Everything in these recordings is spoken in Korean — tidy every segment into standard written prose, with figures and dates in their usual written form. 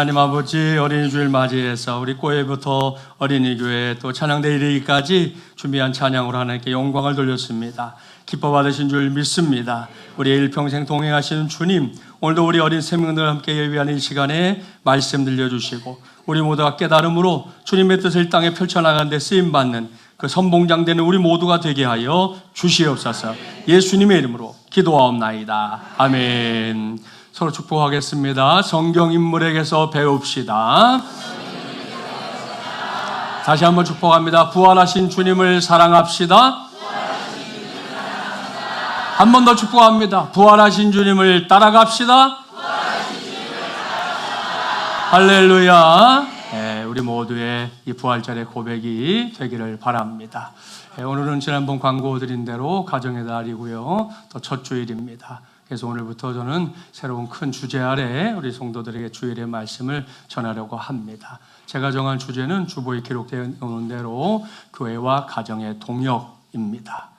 하나님 아버지, 어린이 주일 맞이해서 우리 꼬예부터 어린이 교회 또 찬양대 이르기까지 준비한 찬양으로 하나님께 영광을 돌렸습니다. 기뻐 받으신 줄 믿습니다. 우리의 일평생 동행하시는 주님, 오늘도 우리 어린 생명들 함께 예비하는 이 시간에 말씀 들려주시고 우리 모두가 깨달음으로 주님의 뜻을 이 땅에 펼쳐나가는 데 쓰임받는 그 선봉장되는 우리 모두가 되게 하여 주시옵소서. 예수님의 이름으로 기도하옵나이다. 아멘. 서로 축복하겠습니다. 성경 인물에게서 배웁시다. 다시 한번 축복합니다. 부활하신 주님을 사랑합시다. 한 번 더 축복합니다. 부활하신 주님을 따라갑시다. 할렐루야. 네, 우리 모두의 이 부활절의 고백이 되기를 바랍니다. 네, 오늘은 지난번 광고 드린 대로 가정의 달이고요. 또 첫 주일입니다. 그래서 오늘부터 저는 새로운 큰 주제 아래 우리 성도들에게 주일의 말씀을 전하려고 합니다. 제가 정한 주제는 주보에 기록되어 있는 대로 교회와 가정의 동역입니다.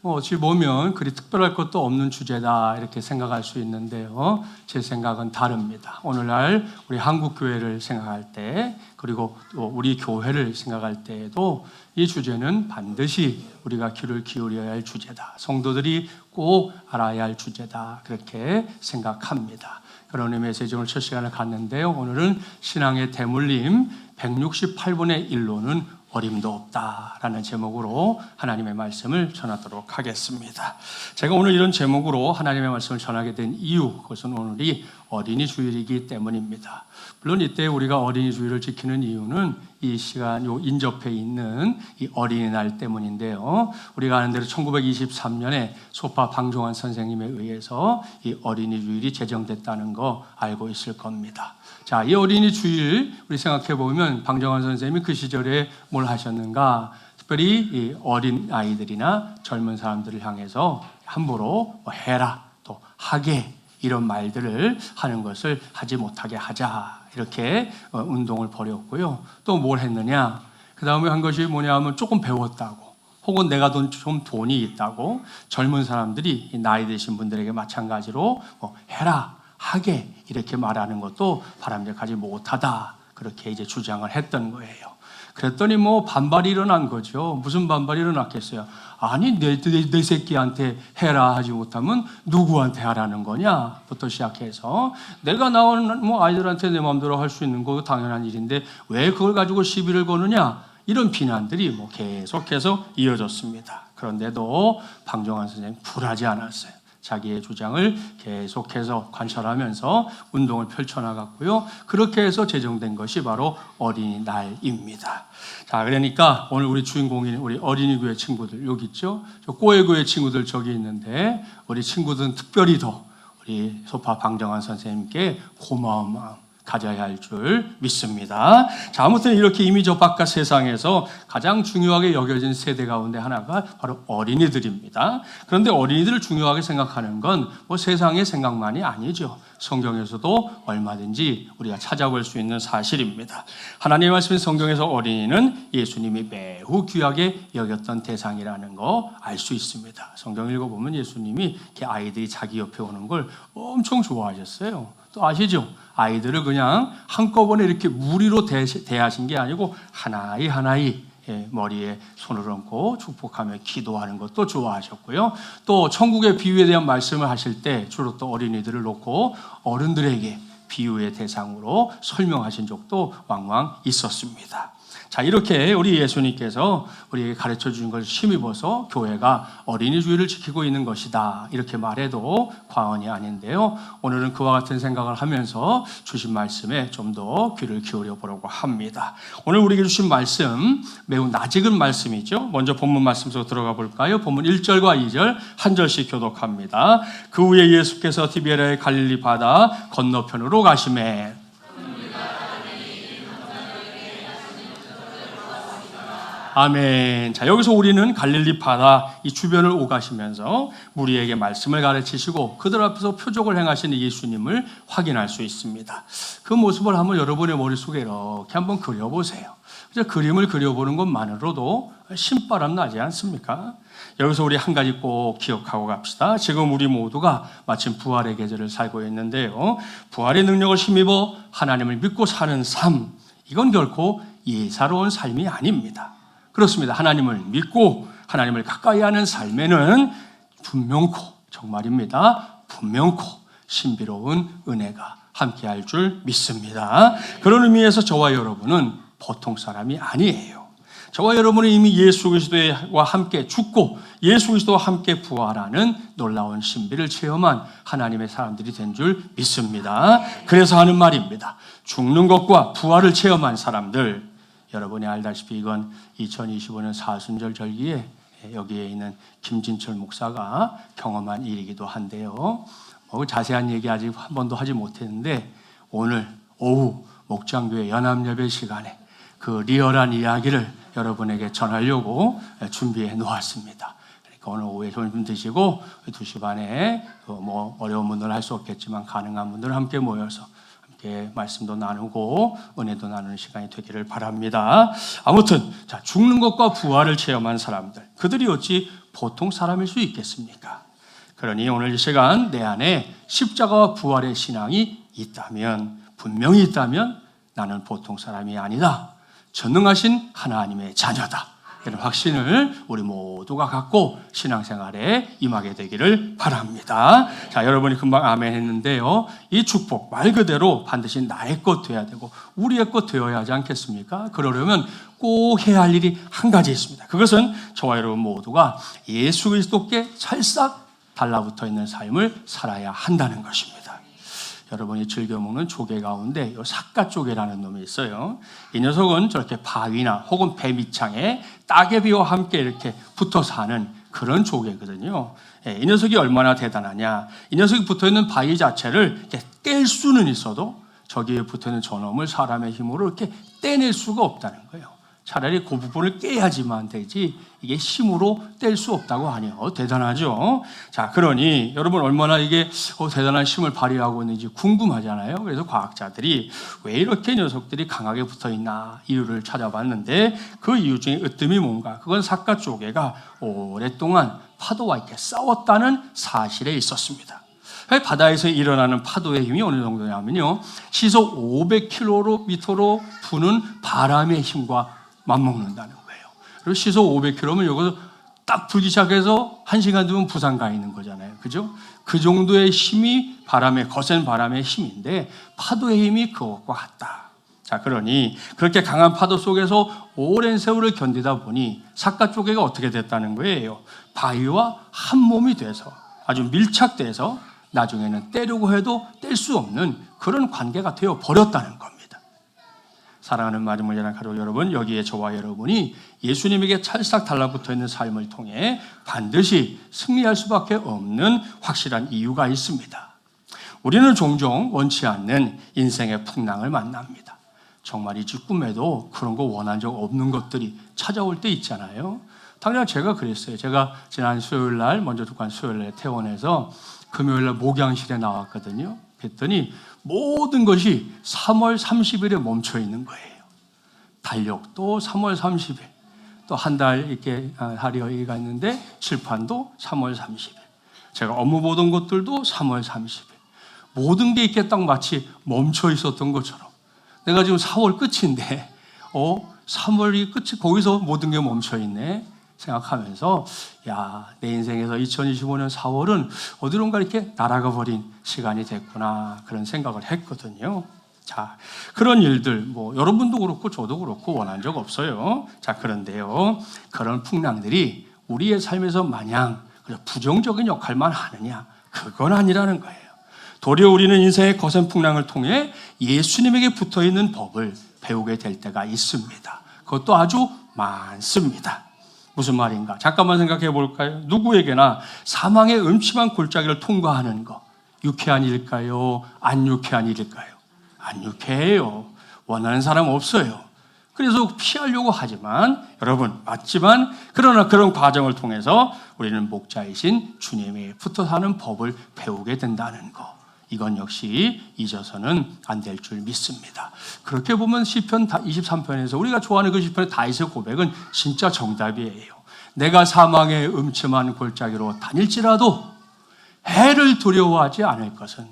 어찌 보면 그리 특별할 것도 없는 주제다 이렇게 생각할 수 있는데요. 제 생각은 다릅니다. 오늘날 우리 한국 교회를 생각할 때 그리고 또 우리 교회를 생각할 때에도 이 주제는 반드시 우리가 귀를 기울여야 할 주제다. 성도들이 꼭 알아야 할 주제다. 그렇게 생각합니다. 그런 의미에서 오늘 첫 시간을 갖는데요. 오늘은 신앙의 대물림 168분의 1로는 어림도 없다라는 제목으로 하나님의 말씀을 전하도록 하겠습니다. 제가 오늘 이런 제목으로 하나님의 말씀을 전하게 된 이유, 그것은 오늘이 어린이 주일이기 때문입니다. 물론 이때 우리가 어린이 주일을 지키는 이유는 이 시간, 요 인접해 있는 이 어린이날 때문인데요. 우리가 아는 대로 1923년에 소파 방종환 선생님에 의해서 이 어린이 주일이 제정됐다는 거 알고 있을 겁니다. 자, 이 어린이 주일 우리 생각해 보면 방정환 선생님이 그 시절에 뭘 하셨는가? 특별히 이 어린 아이들이나 젊은 사람들을 향해서 함부로 뭐 해라, 또 하게 이런 말들을 하는 것을 하지 못하게 하자 이렇게 운동을 벌였고요. 또 뭘 했느냐? 그 다음에 한 것이 뭐냐 하면 조금 배웠다고. 혹은 내가 좀 돈이 있다고 젊은 사람들이 나이 드신 분들에게 마찬가지로 뭐 해라, 하게 이렇게 말하는 것도 바람직하지 못하다 그렇게 이제 주장을 했던 거예요. 그랬더니 뭐 반발이 일어난 거죠. 무슨 반발이 일어났겠어요? 아니 내 새끼한테 해라 하지 못하면 누구한테 하라는 거냐부터 시작해서 내가 나오는 뭐 아이들한테 내 마음대로 할 수 있는 거 당연한 일인데 왜 그걸 가지고 시비를 거느냐 이런 비난들이 뭐 계속해서 이어졌습니다. 그런데도 방정환 선생님 굴하지 않았어요. 자기의 주장을 계속해서 관철하면서 운동을 펼쳐나갔고요. 그렇게 해서 제정된 것이 바로 어린이날입니다. 자, 그러니까 오늘 우리 주인공인 우리 어린이교회 친구들 여기 있죠. 저 꼬예교회 친구들 저기 있는데 우리 친구들은 특별히 더 우리 소파 방정환 선생님께 고마운 마음 가져야 할 줄 믿습니다. 자, 아무튼 이렇게 이미 저 바깥 세상에서 가장 중요하게 여겨진 세대 가운데 하나가 바로 어린이들입니다. 그런데 어린이들을 중요하게 생각하는 건 뭐 세상의 생각만이 아니죠. 성경에서도 얼마든지 우리가 찾아볼 수 있는 사실입니다. 하나님의 말씀 성경에서 어린이는 예수님이 매우 귀하게 여겼던 대상이라는 거 알 수 있습니다. 성경 읽어보면 예수님이 이렇게 아이들이 자기 옆에 오는 걸 엄청 좋아하셨어요. 또 아시죠? 아이들을 그냥 한꺼번에 이렇게 무리로 대하신 게 아니고 하나이 머리에 손을 얹고 축복하며 기도하는 것도 좋아하셨고요. 또 천국의 비유에 대한 말씀을 하실 때 주로 또 어린이들을 놓고 어른들에게 비유의 대상으로 설명하신 적도 왕왕 있었습니다. 자, 이렇게 우리 예수님께서 우리에게 가르쳐 주신 것을 힘입어서 교회가 어린이 주일을 지키고 있는 것이다 이렇게 말해도 과언이 아닌데요. 오늘은 그와 같은 생각을 하면서 주신 말씀에 좀 더 귀를 기울여 보려고 합니다. 오늘 우리에게 주신 말씀 매우 낯익은 말씀이죠. 먼저 본문 말씀 속으로 들어가 볼까요? 본문 1절과 2절 한 절씩 교독합니다. 그 후에 예수께서 디베랴의 갈릴리 바다 건너편으로 가시매 아멘. 자, 여기서 우리는 갈릴리 바다 이 주변을 오가시면서 무리에게 말씀을 가르치시고 그들 앞에서 표적을 행하시는 예수님을 확인할 수 있습니다. 그 모습을 한번 여러분의 머릿속에 이렇게 한번 그려보세요. 그림을 그려보는 것만으로도 신바람 나지 않습니까? 여기서 우리 한 가지 꼭 기억하고 갑시다. 지금 우리 모두가 마침 부활의 계절을 살고 있는데요. 부활의 능력을 힘입어 하나님을 믿고 사는 삶, 이건 결코 예사로운 삶이 아닙니다. 그렇습니다. 하나님을 믿고 하나님을 가까이 하는 삶에는 분명코, 정말입니다, 분명코 신비로운 은혜가 함께할 줄 믿습니다. 그런 의미에서 저와 여러분은 보통 사람이 아니에요. 저와 여러분은 이미 예수 그리스도와 함께 죽고 예수 그리스도와 함께 부활하는 놀라운 신비를 체험한 하나님의 사람들이 된 줄 믿습니다. 그래서 하는 말입니다. 죽는 것과 부활을 체험한 사람들, 여러분이 알다시피 이건 2025년 사순절 절기에 여기에 있는 김진철 목사가 경험한 일이기도 한데요. 자세한 얘기 아직 한 번도 하지 못했는데 오늘 오후 목장교회 연합예배 시간에 그 리얼한 이야기를 여러분에게 전하려고 준비해 놓았습니다. 그러니까 오늘 오후에 점심 드시고 2시 반에 어려운 분들은 할 수 없겠지만 가능한 분들은 함께 모여서 함께 말씀도 나누고 은혜도 나누는 시간이 되기를 바랍니다. 아무튼 자, 죽는 것과 부활을 체험한 사람들, 그들이 어찌 보통 사람일 수 있겠습니까? 그러니 오늘 이 시간 내 안에 십자가와 부활의 신앙이 있다면, 분명히 있다면 나는 보통 사람이 아니다, 전능하신 하나님의 자녀다, 이런 확신을 우리 모두가 갖고 신앙생활에 임하게 되기를 바랍니다. 자, 여러분이 금방 아멘 했는데요, 이 축복 말 그대로 반드시 나의 것 되어야 되고 우리의 것 되어야 하지 않겠습니까? 그러려면 꼭 해야 할 일이 한 가지 있습니다. 그것은 저와 여러분 모두가 예수 그리스도께 찰싹 달라붙어 있는 삶을 살아야 한다는 것입니다. 여러분이 즐겨 먹는 조개 가운데 이 삿갓조개라는 놈이 있어요. 이 녀석은 저렇게 바위나 혹은 배 밑창에 따개비와 함께 이렇게 붙어 사는 그런 조개거든요. 이 녀석이 얼마나 대단하냐, 이 녀석이 붙어있는 바위 자체를 이렇게 깰 수는 있어도 저기에 붙어있는 저놈을 사람의 힘으로 이렇게 떼낼 수가 없다는 거예요. 차라리 그 부분을 깨야지만 되지 이게 힘으로 뗄 수 없다고 하네요. 대단하죠. 자, 그러니 여러분 얼마나 이게 대단한 힘을 발휘하고 있는지 궁금하잖아요. 그래서 과학자들이 왜 이렇게 녀석들이 강하게 붙어있나 이유를 찾아봤는데 그 이유 중에 으뜸이 뭔가, 그건 삿갓조개가 오랫동안 파도와 이렇게 싸웠다는 사실에 있었습니다. 바다에서 일어나는 파도의 힘이 어느 정도냐면요, 시속 500km로 부는 바람의 힘과 맞먹는다는 거예요. 그리고 시속 500km면 여기서 딱 불기 시작해서 1시간 뒤면 부산 가 있는 거잖아요. 그죠? 그 정도의 힘이 거센 바람의 힘인데 파도의 힘이 그것과 같다. 자, 그러니 그렇게 강한 파도 속에서 오랜 세월을 견디다 보니 삿갓조개가 어떻게 됐다는 거예요? 바위와 한 몸이 돼서 아주 밀착돼서 나중에는 떼려고 해도 뗄 수 없는 그런 관계가 되어 버렸다는 겁니다. 사랑하는 마지막이라는 가족 여러분, 여기에 저와 여러분이 예수님에게 찰싹 달라붙어 있는 삶을 통해 반드시 승리할 수밖에 없는 확실한 이유가 있습니다. 우리는 종종 원치 않는 인생의 풍랑을 만납니다. 정말이지 꿈에도 그런 거 원한 적 없는 것들이 찾아올 때 있잖아요. 당장 제가 그랬어요. 제가 지난 수요일 날, 먼저 독한 수요일 날 퇴원해서 금요일 날 목양실에 나왔거든요. 그랬더니 모든 것이 3월 30일에 멈춰 있는 거예요. 달력도 3월 30일, 또 한 달 이렇게 할이 여기가 있는데 칠판도 3월 30일, 제가 업무 보던 것들도 3월 30일, 모든 게 이렇게 딱 마치 멈춰 있었던 것처럼, 내가 지금 4월 끝인데 3월이 끝이 거기서 모든 게 멈춰 있네 생각하면서, 야, 내 인생에서 2025년 4월은 어디론가 이렇게 날아가 버린 시간이 됐구나, 그런 생각을 했거든요. 자, 그런 일들 여러분도 그렇고 저도 그렇고 원한 적 없어요. 자, 그런데요, 그런 풍랑들이 우리의 삶에서 마냥 부정적인 역할만 하느냐, 그건 아니라는 거예요. 도리어 우리는 인생의 거센 풍랑을 통해 예수님에게 붙어있는 법을 배우게 될 때가 있습니다. 그것도 아주 많습니다. 무슨 말인가? 잠깐만 생각해 볼까요? 누구에게나 사망의 음침한 골짜기를 통과하는 거, 유쾌한 일일까요? 안 유쾌한 일일까요? 안 유쾌해요. 원하는 사람 없어요. 그래서 피하려고 하지만 여러분 맞지만 그러나 그런 과정을 통해서 우리는 목자이신 주님에 붙어 사는 법을 배우게 된다는 거. 이건 역시 잊어서는 안 될 줄 믿습니다. 그렇게 보면 시편 23편에서 우리가 좋아하는 그 시편의 다윗의 고백은 진짜 정답이에요. 내가 사망의 음침한 골짜기로 다닐지라도 해를 두려워하지 않을 것은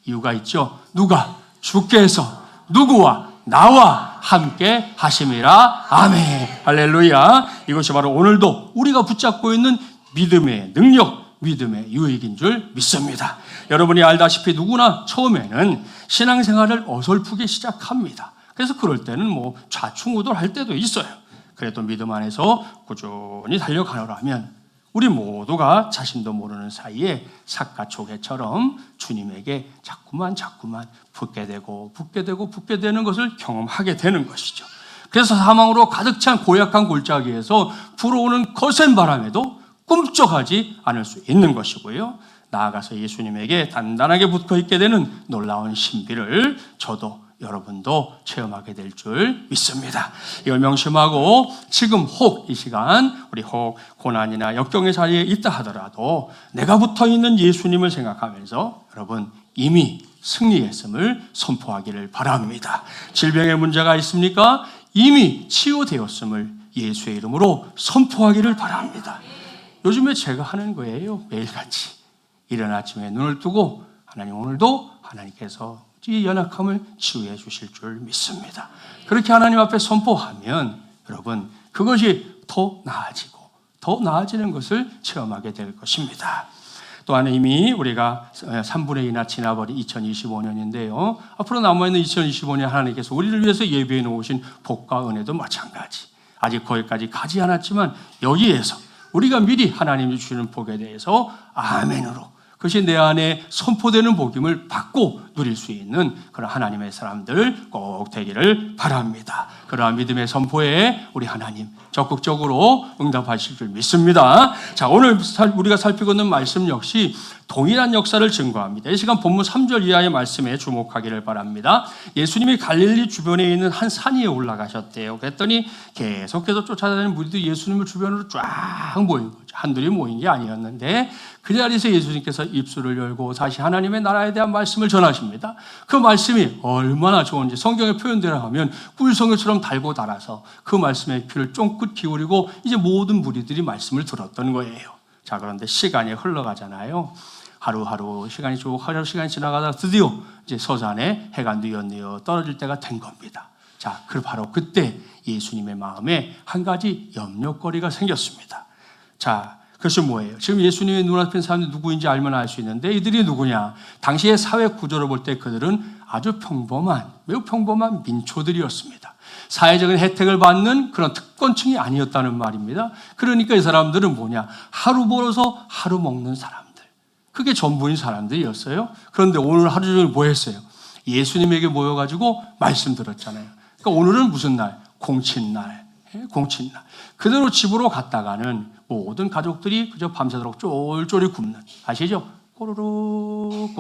이유가 있죠. 누가? 주께서 누구와? 나와 함께 하심이라. 아멘. 할렐루야. 이것이 바로 오늘도 우리가 붙잡고 있는 믿음의 능력, 믿음의 유익인 줄 믿습니다. 여러분이 알다시피 누구나 처음에는 신앙생활을 어설프게 시작합니다. 그래서 그럴 때는 뭐 좌충우돌할 때도 있어요. 그래도 믿음 안에서 꾸준히 달려가노라면 우리 모두가 자신도 모르는 사이에 삿갓조개처럼 주님에게 자꾸만 붙게 되는 것을 경험하게 되는 것이죠. 그래서 사망으로 가득 찬 고약한 골짜기에서 불어오는 거센 바람에도 꿈쩍하지 않을 수 있는 것이고요. 나아가서 예수님에게 단단하게 붙어 있게 되는 놀라운 신비를 저도 여러분도 체험하게 될 줄 믿습니다. 이걸 명심하고 지금 혹 이 시간 우리 혹 고난이나 역경의 자리에 있다 하더라도 내가 붙어 있는 예수님을 생각하면서 여러분 이미 승리했음을 선포하기를 바랍니다. 질병의 문제가 있습니까? 이미 치유되었음을 예수의 이름으로 선포하기를 바랍니다. 요즘에 제가 하는 거예요. 매일같이 이른 아침에 눈을 뜨고 하나님 오늘도 하나님께서 이 연약함을 치유해 주실 줄 믿습니다. 그렇게 하나님 앞에 선포하면 여러분 그것이 더 나아지고 더 나아지는 것을 체험하게 될 것입니다. 또한 이미 우리가 3분의 2나 지나버린 2025년인데요. 앞으로 남아있는 2025년 하나님께서 우리를 위해서 예비해 놓으신 복과 은혜도 마찬가지. 아직 거기까지 가지 않았지만 여기에서 우리가 미리 하나님이 주시는 복에 대해서 아멘으로 그것이 내 안에 선포되는 복임을 받고 누릴 수 있는 그런 하나님의 사람들 꼭 되기를 바랍니다. 그러한 믿음의 선포에 우리 하나님 적극적으로 응답하실 줄 믿습니다. 자, 오늘 우리가 살피고 있는 말씀 역시 동일한 역사를 증거합니다. 이 시간 본문 3절 이하의 말씀에 주목하기를 바랍니다. 예수님이 갈릴리 주변에 있는 한 산 위에 올라가셨대요. 그랬더니 계속해서 쫓아다니는 무리들이 예수님을 주변으로 쫙 모인 거죠. 한둘이 모인 게 아니었는데 그 자리에서 예수님께서 입술을 열고 다시 하나님의 나라에 대한 말씀을 전하십니다. 그 말씀이 얼마나 좋은지 성경의 표현대로 하면 꿀성에처럼 달고 달아서 그 말씀에 귀를 쫑긋 기울이고 이제 모든 무리들이 말씀을 들었던 거예요. 자, 그런데 시간이 흘러가잖아요. 하루하루 시간이 지나가다 드디어 이제 서산에 해가 뉘엿뉘엿 떨어질 때가 된 겁니다. 자, 바로 그때 예수님의 마음에 한 가지 염려거리가 생겼습니다. 자, 그것이 뭐예요? 지금 예수님의 눈앞에 사람들이 누구인지 알면 알 수 있는데 이들이 누구냐? 당시의 사회 구조를 볼 때 그들은 아주 매우 평범한 민초들이었습니다. 사회적인 혜택을 받는 그런 특권층이 아니었다는 말입니다. 그러니까 이 사람들은 뭐냐? 하루 벌어서 하루 먹는 사람들. 그게 전부인 사람들이었어요. 그런데 오늘 하루 종일 뭐 했어요? 예수님에게 모여가지고 말씀 들었잖아요. 그러니까 오늘은 무슨 날? 공친날. 그대로 집으로 갔다가는 모든 가족들이 그저 밤새도록 쫄쫄이 굶는. 아시죠? 꼬르륵.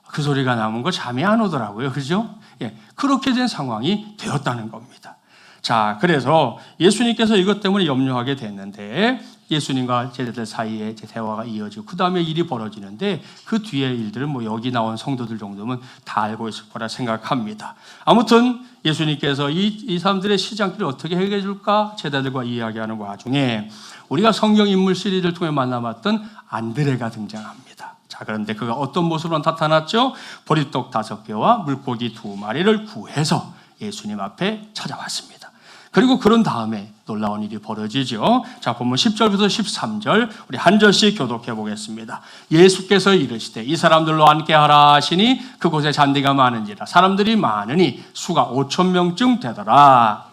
그 소리가 나면 거 잠이 안 오더라고요. 그죠? 예, 그렇게 된 상황이 되었다는 겁니다. 자, 그래서 예수님께서 이것 때문에 염려하게 됐는데 예수님과 제자들 사이에 대화가 이어지고 그 다음에 일이 벌어지는데 그 뒤의 일들은 뭐 여기 나온 성도들 정도면 다 알고 있을 거라 생각합니다. 아무튼 예수님께서 이 사람들의 시장길을 어떻게 해결해 줄까 제자들과 이야기하는 와중에 우리가 성경 인물 시리즈를 통해 만나봤던 안드레가 등장합니다. 자, 그런데 그가 어떤 모습으로 나타났죠? 보리떡 5개와 물고기 2마리를 구해서 예수님 앞에 찾아왔습니다. 그리고 그런 다음에 놀라운 일이 벌어지죠. 자, 본문 10절부터 13절 우리 한 절씩 교독해 보겠습니다. 예수께서 이르시되 이 사람들로 함께하라 하시니 그곳에 잔디가 많은지라 사람들이 많으니 수가 5,000명쯤 되더라.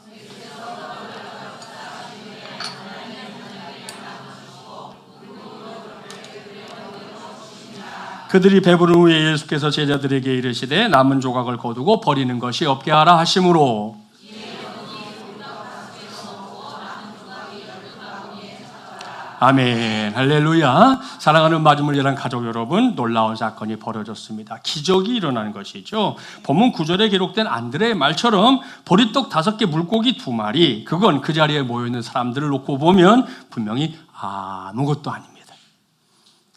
그들이 배부른 후에 예수께서 제자들에게 이르시되 남은 조각을 거두고 버리는 것이 없게 하라 하심으로 아멘. 할렐루야. 사랑하는 마중물 예랑 가족 여러분, 놀라운 사건이 벌어졌습니다. 기적이 일어나는 것이죠. 본문 9절에 기록된 안드레의 말처럼 보리떡 5개, 물고기 2마리, 그건 그 자리에 모여있는 사람들을 놓고 보면 분명히 아무것도 아닙니다.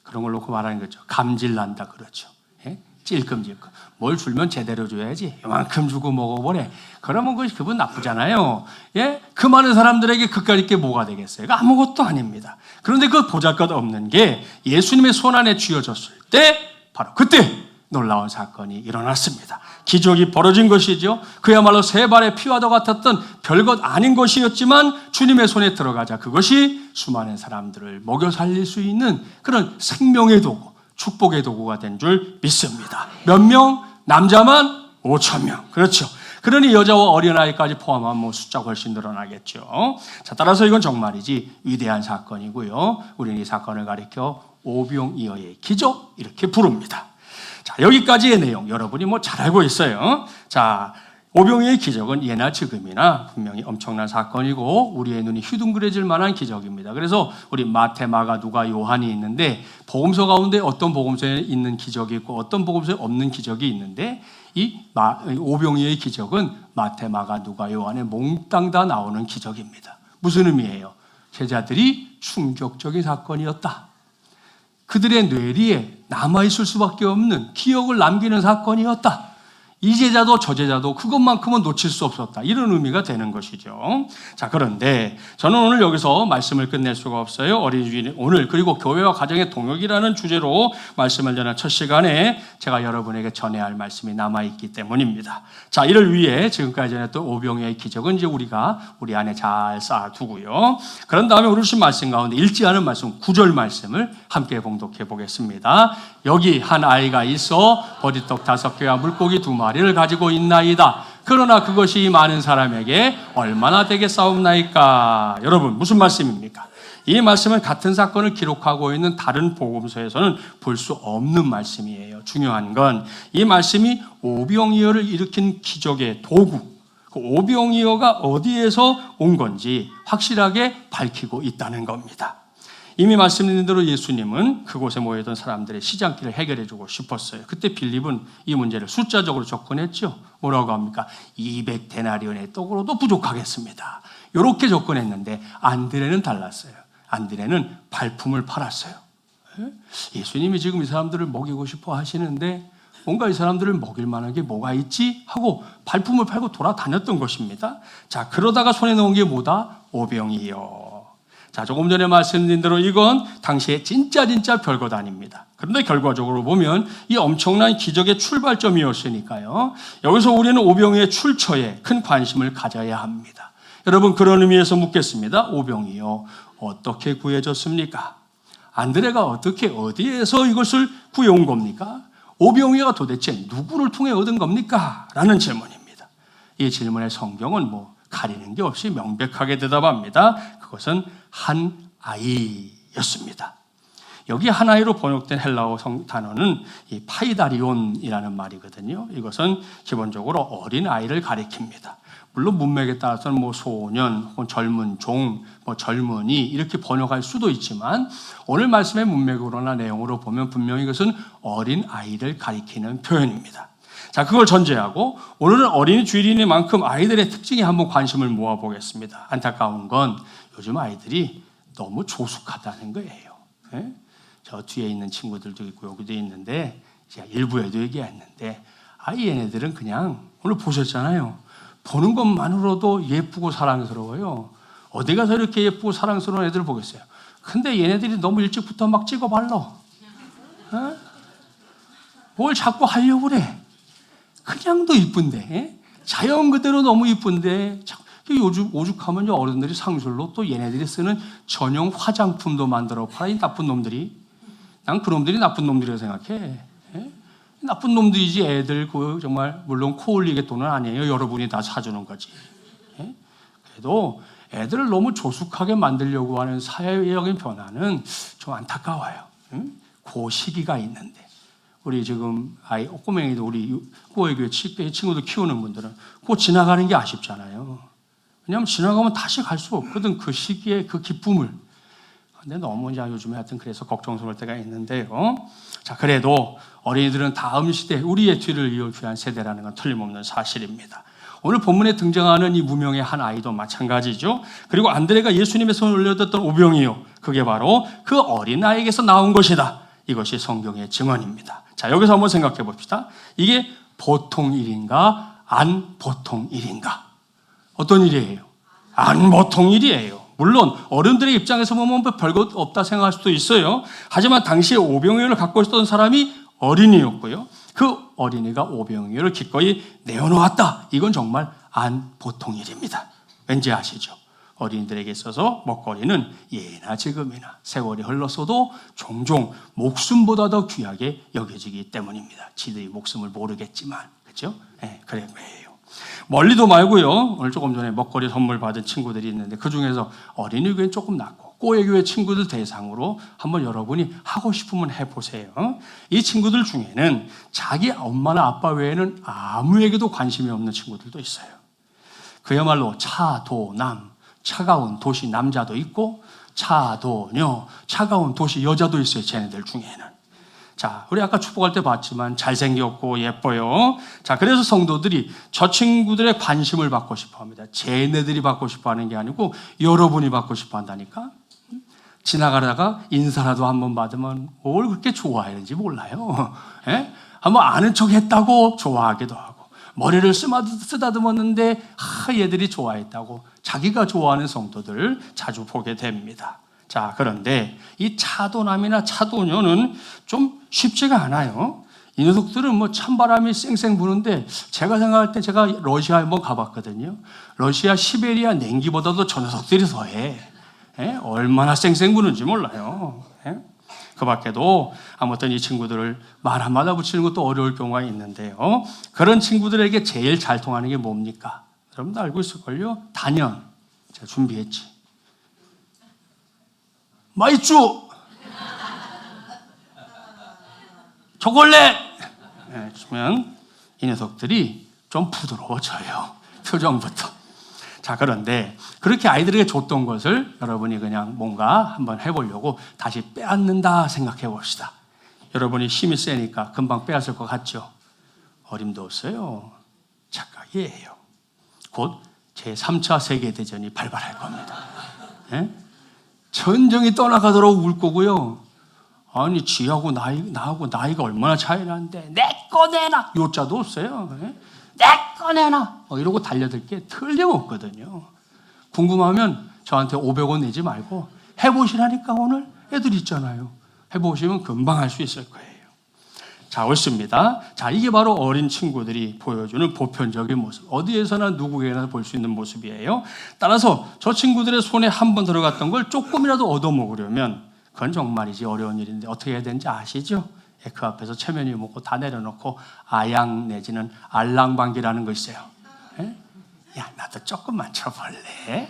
그런 걸 놓고 말하는 거죠. 감질난다 그렇죠. 예? 찔끔찔끔. 뭘 줄면 제대로 줘야지. 이만큼 주고 먹어보래. 그러면 그분 나쁘잖아요. 예? 그 많은 사람들에게 그까짓 게 뭐가 되겠어요? 아무것도 아닙니다. 그런데 그 보잘것없는 게 예수님의 손 안에 쥐어졌을 때 바로 그때 놀라운 사건이 일어났습니다. 기적이 벌어진 것이죠. 그야말로 세 발의 피와도 같았던 별것 아닌 것이었지만 주님의 손에 들어가자 그것이 수많은 사람들을 먹여 살릴 수 있는 그런 생명의 도구, 축복의 도구가 된 줄 믿습니다. 몇 명? 남자만 5,000명. 그렇죠. 그러니 여자와 어린아이까지 포함하면 숫자가 훨씬 늘어나겠죠. 자, 따라서 이건 정말이지 위대한 사건이고요. 우리는 이 사건을 가리켜 오병이어의 기적 이렇게 부릅니다. 자, 여기까지의 내용 여러분이 잘 알고 있어요. 자, 오병이어의 기적은 예나 지금이나 분명히 엄청난 사건이고 우리의 눈이 휘둥그레질 만한 기적입니다. 그래서 우리 마태, 마가, 누가, 요한이 있는데 복음서 가운데 어떤 복음서에 있는 기적이 있고 어떤 복음서에 없는 기적이 있는데 이 오병이어의 기적은 마태, 마가, 누가, 요한에 몽땅 다 나오는 기적입니다. 무슨 의미예요? 제자들이 충격적인 사건이었다. 그들의 뇌리에 남아있을 수밖에 없는 기억을 남기는 사건이었다. 이 제자도 저 제자도 그것만큼은 놓칠 수 없었다. 이런 의미가 되는 것이죠. 자, 그런데 저는 오늘 여기서 말씀을 끝낼 수가 없어요. 어린이 주일 오늘 그리고 교회와 가정의 동역이라는 주제로 말씀을 전한 첫 시간에 제가 여러분에게 전해야 할 말씀이 남아있기 때문입니다. 자, 이를 위해 지금까지 전했던 오병이어의 기적은 이제 우리가 우리 안에 잘 쌓아두고요. 그런 다음에 우리 주신 말씀 가운데 읽지 않은 말씀 9절 말씀을 함께 봉독해 보겠습니다. 여기 한 아이가 있어 보리떡 5개와 물고기 2마리를 가지고 있나이다. 그러나 그것이 많은 사람에게 얼마나 되겠사옵나이까. 여러분 무슨 말씀입니까? 이 말씀은 같은 사건을 기록하고 있는 다른 복음서에서는 볼 수 없는 말씀이에요. 중요한 건 이 말씀이 오병이어를 일으킨 기적의 도구, 그 오병이어가 어디에서 온 건지 확실하게 밝히고 있다는 겁니다. 이미 말씀드린 대로 예수님은 그곳에 모여있던 사람들의 시장길을 해결해주고 싶었어요. 그때 빌립은 이 문제를 숫자적으로 접근했죠. 뭐라고 합니까? 200데나리온의 떡으로도 부족하겠습니다. 이렇게 접근했는데 안드레는 달랐어요. 안드레는 발품을 팔았어요. 예수님이 지금 이 사람들을 먹이고 싶어 하시는데 뭔가 이 사람들을 먹일 만한 게 뭐가 있지? 하고 발품을 팔고 돌아다녔던 것입니다. 자, 그러다가 손에 넣은 게 뭐다? 오병이어. 자, 조금 전에 말씀드린 대로 이건 당시에 진짜 별것 아닙니다. 그런데 결과적으로 보면 이 엄청난 기적의 출발점이었으니까요. 여기서 우리는 오병이어의 출처에 큰 관심을 가져야 합니다. 여러분 그런 의미에서 묻겠습니다. 오병이어 어떻게 구해졌습니까? 안드레가 어떻게 어디에서 이것을 구해온 겁니까? 오병이어가 도대체 누구를 통해 얻은 겁니까? 라는 질문입니다. 이 질문에 성경은 가리는 게 없이 명백하게 대답합니다. 그것은 한 아이였습니다. 여기 한 아이로 번역된 헬라어 단어는 이 파이다리온이라는 말이거든요. 이것은 기본적으로 어린 아이를 가리킵니다. 물론 문맥에 따라서는 소년, 혹은 젊은 종, 젊은이 이렇게 번역할 수도 있지만 오늘 말씀의 문맥으로나 내용으로 보면 분명히 이것은 어린 아이를 가리키는 표현입니다. 자, 그걸 전제하고 오늘은 어린이 주일이니만큼 아이들의 특징에 한번 관심을 모아보겠습니다. 안타까운 건 요즘 아이들이 너무 조숙하다는 거예요. 네? 저 뒤에 있는 친구들도 있고 여기도 있는데 제가 일부에도 얘기했는데 얘네들은 그냥 오늘 보셨잖아요. 보는 것만으로도 예쁘고 사랑스러워요. 어디 가서 이렇게 예쁘고 사랑스러운 애들 보겠어요. 근데 얘네들이 너무 일찍부터 막 찍어 발라. 네? 뭘 자꾸 하려고 그래. 그냥도 이쁜데 자연 그대로 너무 이쁜데 요즘 오죽하면 어른들이 상술로 또 얘네들이 쓰는 전용 화장품도 만들어 팔아. 이 나쁜 놈들이. 난 그 놈들이 나쁜 놈들이라고 생각해. 나쁜 놈들이지 애들 정말 물론 코 올리게 돈은 아니에요. 여러분이 다 사주는 거지. 그래도 애들을 너무 조숙하게 만들려고 하는 사회적인 변화는 좀 안타까워요. 그 시기가 있는데 우리 지금 꼬맹이도 우리 꼬의교회 친구들 키우는 분들은 그거 지나가는 게 아쉽잖아요. 왜냐하면 지나가면 다시 갈 수 없거든. 그 시기에 그 기쁨을. 근데 너무 이제 요즘에 하여튼 그래서 걱정스러울 때가 있는데요. 자, 그래도 어린이들은 다음 시대, 우리의 뒤를 이을 귀한 세대라는 건 틀림없는 사실입니다. 오늘 본문에 등장하는 이 무명의 한 아이도 마찬가지죠. 그리고 안드레가 예수님의 손을 올려줬던 오병이요, 그게 바로 그 어린 아이에게서 나온 것이다. 이것이 성경의 증언입니다. 자, 여기서 한번 생각해 봅시다. 이게 보통 일인가, 안 보통 일인가? 어떤 일이에요? 안 보통 일이에요. 물론 어른들의 입장에서 보면 별것 없다 생각할 수도 있어요. 하지만 당시에 오병이어를 갖고 있었던 사람이 어린이였고요. 그 어린이가 오병이어를 기꺼이 내어놓았다. 이건 정말 안 보통 일입니다. 왠지 아시죠? 어린이들에게 있어서 먹거리는 예나 지금이나 세월이 흘렀어도 종종 목숨보다 더 귀하게 여겨지기 때문입니다. 지들이 목숨을 모르겠지만, 그렇죠? 네, 그래 거예요. 멀리도 말고요. 오늘 조금 전에 먹거리 선물 받은 친구들이 있는데 그 중에서 어린이 교회 조금 낫고 꼬예교회 친구들 대상으로 한번 여러분이 하고 싶으면 해보세요. 이 친구들 중에는 자기 엄마나 아빠 외에는 아무에게도 관심이 없는 친구들도 있어요. 그야말로 차도남, 차가운 도시 남자도 있고 차도녀, 차가운 도시 여자도 있어요. 쟤네들 중에는. 자, 우리 아까 축복할 때 봤지만 잘생겼고 예뻐요. 자, 그래서 성도들이 저 친구들의 관심을 받고 싶어 합니다. 쟤네들이 받고 싶어 하는 게 아니고 여러분이 받고 싶어 한다니까. 지나가다가 인사라도 한번 받으면 뭘 그렇게 좋아하는지 몰라요. 예? 한번 아는 척 했다고 좋아하기도 하고, 머리를 쓰다듬었는데 얘들이 좋아했다고 자기가 좋아하는 성도들 자주 보게 됩니다. 자, 그런데 이 차도남이나 차도녀는 좀 쉽지가 않아요. 이 녀석들은 뭐 찬바람이 쌩쌩 부는데 제가 생각할 때 제가 러시아에 한번 가봤거든요. 러시아 시베리아 냉기보다도 저 녀석들이 더해. 예? 얼마나 쌩쌩 부는지 몰라요. 예? 그 밖에도 아무튼 이 친구들을 말 한마디 붙이는 것도 어려울 경우가 있는데요. 그런 친구들에게 제일 잘 통하는 게 뭡니까? 여러분도 알고 있을걸요? 단연. 제가 준비했지. 마이쭈! 초콜릿! 네, 주면 이 녀석들이 좀 부드러워져요. 표정부터. 자, 그런데 그렇게 아이들에게 줬던 것을 여러분이 그냥 뭔가 한번 해보려고 다시 빼앗는다 생각해 봅시다. 여러분이 힘이 세니까 금방 빼앗을 것 같죠? 어림도 없어요. 착각이에요. 곧 제3차 세계대전이 발발할 겁니다. 네? 전쟁이 떠나가도록 울 거고요. 아니, 지하고 나하고 나이가 얼마나 차이 나는데 내 거 내놔! 요자도 없어요. 네? 내 거 내놔! 이러고 달려들 게 틀림없거든요. 궁금하면 저한테 500원 내지 말고 해보시라니까. 오늘 애들 있잖아요. 해보시면 금방 할 수 있을 거예요. 자, 옳습니다. 자, 이게 바로 어린 친구들이 보여주는 보편적인 모습. 어디에서나 누구에게나 볼 수 있는 모습이에요. 따라서 저 친구들의 손에 한번 들어갔던 걸 조금이라도 얻어먹으려면 그건 정말이지 어려운 일인데 어떻게 해야 되는지 아시죠? 그 앞에서 체면이 먹고 다 내려놓고 아양 내지는 알랑방귀라는 거 있어요. 야, 나도 조금만 쳐볼래?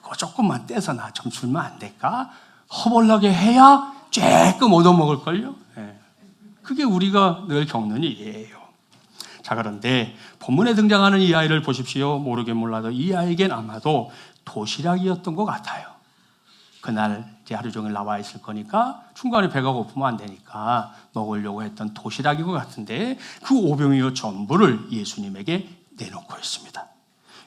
그거 조금만 떼서 나 좀 주면 안 될까? 허벌나게 해야 쬐끔 얻어먹을걸요? 그게 우리가 늘 겪는 일이에요. 자, 그런데 본문에 등장하는 이 아이를 보십시오. 모르긴 몰라도 이 아이에겐 아마도 도시락이었던 것 같아요. 그날 이제 하루 종일 나와 있을 거니까 중간에 배가 고프면 안 되니까 먹으려고 했던 도시락인 것 같은데 그 오병이어 전부를 예수님에게 내놓고 있습니다.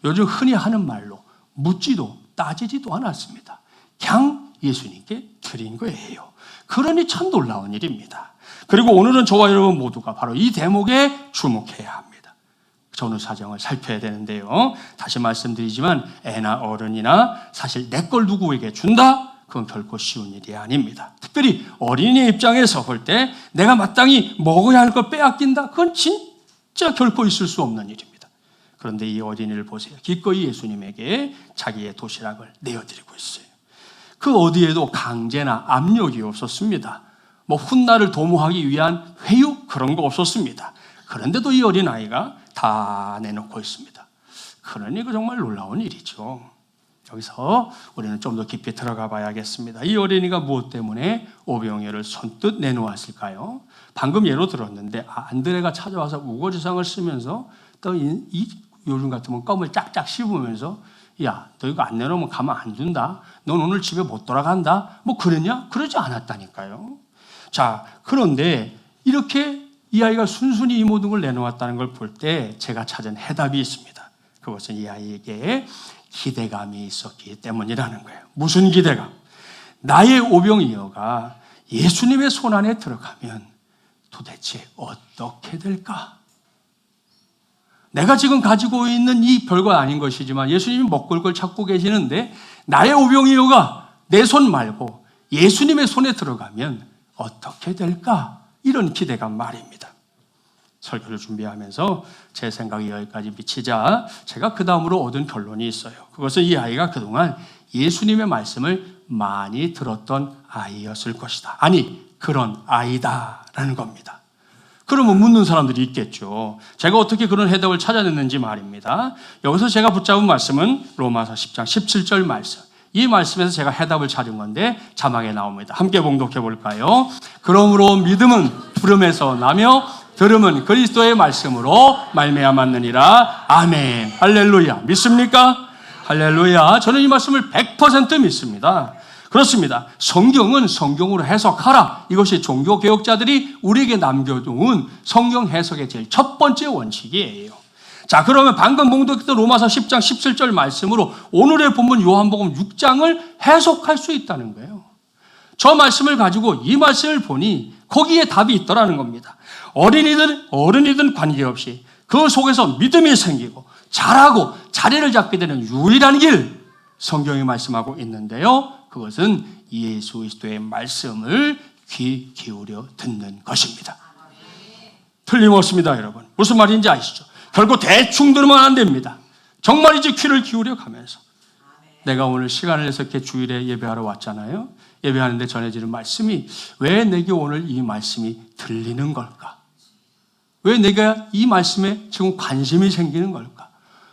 요즘 흔히 하는 말로 묻지도 따지지도 않았습니다. 그냥 예수님께 드린 거예요. 그러니 참 놀라운 일입니다. 그리고 오늘은 저와 여러분 모두가 바로 이 대목에 주목해야 합니다. 전후 사정을 살펴야 되는데요. 다시 말씀드리지만 애나 어른이나 사실 내 걸 누구에게 준다? 그건 결코 쉬운 일이 아닙니다. 특별히 어린이의 입장에서 볼 때 내가 마땅히 먹어야 할 걸 빼앗긴다? 그건 진짜 결코 있을 수 없는 일입니다. 그런데 이 어린이를 보세요. 기꺼이 예수님에게 자기의 도시락을 내어드리고 있어요. 그 어디에도 강제나 압력이 없었습니다. 뭐 훗날을 도모하기 위한 회유 그런 거 없었습니다. 그런데도 이 어린아이가 다 내놓고 있습니다. 그러니 그 정말 놀라운 일이죠. 여기서 우리는 좀 더 깊이 들어가 봐야겠습니다. 이 어린이가 무엇 때문에 오병이어를 선뜻 내놓았을까요? 방금 예로 들었는데 안드레가 찾아와서 우거지상을 쓰면서 또 요즘 같으면 껌을 짝짝 씹으면서 야, 너 이거 안 내놓으면 가만 안 둔다. 넌 오늘 집에 못 돌아간다. 뭐 그랬냐? 그러지 않았다니까요. 자, 그런데 이렇게 이 아이가 순순히 이 모든 걸 내놓았다는 걸 볼 때 제가 찾은 해답이 있습니다. 그것은 이 아이에게 기대감이 있었기 때문이라는 거예요. 무슨 기대감? 나의 오병이어가 예수님의 손 안에 들어가면 도대체 어떻게 될까? 내가 지금 가지고 있는 이 별거 아닌 것이지만 예수님이 먹을 걸 찾고 계시는데 나의 오병이어가 내 손 말고 예수님의 손에 들어가면 어떻게 될까? 이런 기대감 말입니다. 설교를 준비하면서 제 생각이 여기까지 미치자 제가 그 다음으로 얻은 결론이 있어요. 그것은 이 아이가 그동안 예수님의 말씀을 많이 들었던 아이였을 것이다. 아니, 그런 아이다라는 겁니다. 그러면 묻는 사람들이 있겠죠. 제가 어떻게 그런 해답을 찾아냈는지 말입니다. 여기서 제가 붙잡은 말씀은 로마서 10장 17절 말씀. 이 말씀에서 제가 해답을 찾은 건데 자막에 나옵니다. 함께 봉독해 볼까요? 그러므로 믿음은 들음에서 나며 들음은 그리스도의 말씀으로 말미암았느니라. 아멘. 할렐루야. 믿습니까? 할렐루야. 저는 이 말씀을 100% 믿습니다. 그렇습니다. 성경은 성경으로 해석하라. 이것이 종교개혁자들이 우리에게 남겨둔 성경 해석의 제일 첫 번째 원칙이에요. 자, 그러면 방금 봉독했던 로마서 10장 17절 말씀으로 오늘의 본문 요한복음 6장을 해석할 수 있다는 거예요. 저 말씀을 가지고 이 말씀을 보니 거기에 답이 있더라는 겁니다. 어른이든 관계없이 그 속에서 믿음이 생기고 자라고 자리를 잡게 되는 유일한 길, 성경이 말씀하고 있는데요. 그것은 예수 그리스도의 말씀을 귀 기울여 듣는 것입니다. 틀림없습니다, 여러분. 무슨 말인지 아시죠? 결국 대충 들으면 안 됩니다. 정말이지 귀를 기울여 가면서. 내가 오늘 시간을 내서 이렇게 주일에 예배하러 왔잖아요. 예배하는데 전해지는 말씀이 왜 내게 오늘 이 말씀이 들리는 걸까? 왜 내가 이 말씀에 지금 관심이 생기는 걸까?